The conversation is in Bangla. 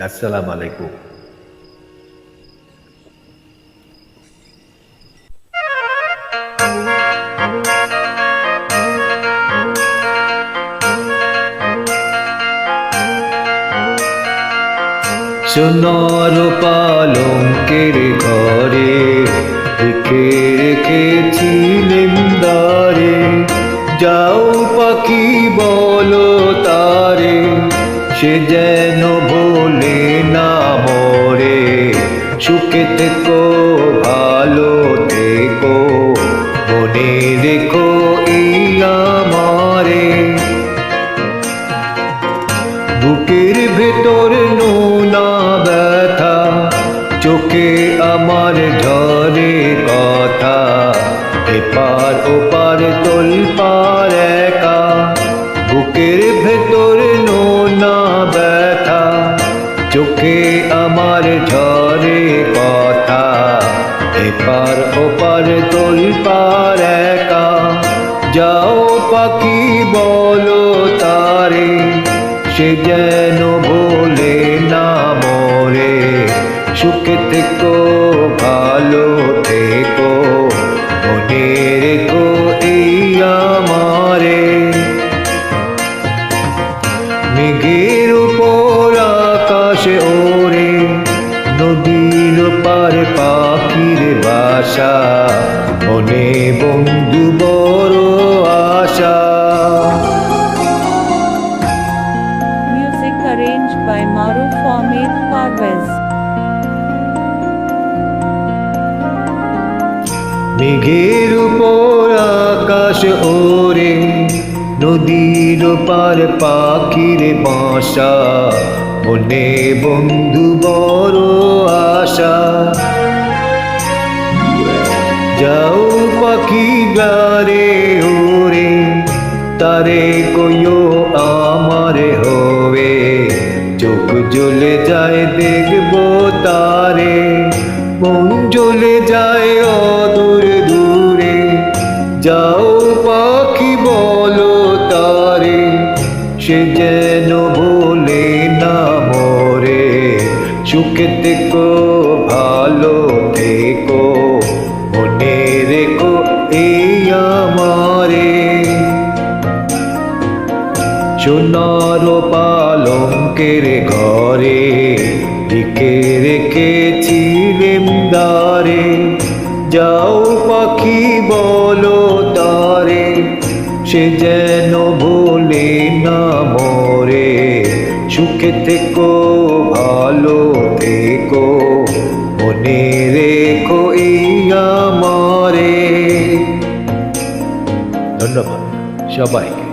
আসসালামু আলাইকুম। সোনার পালঙ্কের ঘরে লিখে রেখেছিলেন দ্বারে, যাও পাখি বলো তারে, সে যেন ভোলে না মরে। সুখে থেকো ভালো থেকো, মনে রেখো এই আমারে। বুকের ভেতর নোনা ব্যথা, চোখে আমার ঝরে কথা, এপার ওপার তোলপার একা। বুকের ভেতর নোনা ব্যথা, চোখে আমার ঝরে কথা, এপার ওপার তোলপার একা। যাও পাখি বলো তারে, সে যেন ভোলে না মরে। সুখে থেকো ভালো থেকো, মনে রেখো এই আমারে। মেঘের উপর আকাশে ওরে, নদীর পার পাখির বাসা, মনে বন্ধু বড় আশা। Music arranged by Maruf Ahmed Parvez. মেঘের উপর আকাশ ওরে, নদীর পার পাখির বাসা, মনে বন্ধু বড় আশা। যাও পাখি গারে ওরে, তারে কইও আমারে হবে। চোখ জ্বলে যায় দেখবো তারে, মন জ্বলে যায় অদূর দূরে। যাও পাখি বলো তারে, সে যেন ভোলে না মরে। সুখে থেকো ভালো থেকো, মনে রেখো এই আমারে। সোনার পালঙ্কের ঘরে লিখে রেখেছিলেন দ্বারে, যাও পাখি বলো তারে, সে যেন ভোলে না মরে। সুখে থেকো ভালো থেকো, মনে রেখো এই আমারে। ধন্যবাদ সবাইকে।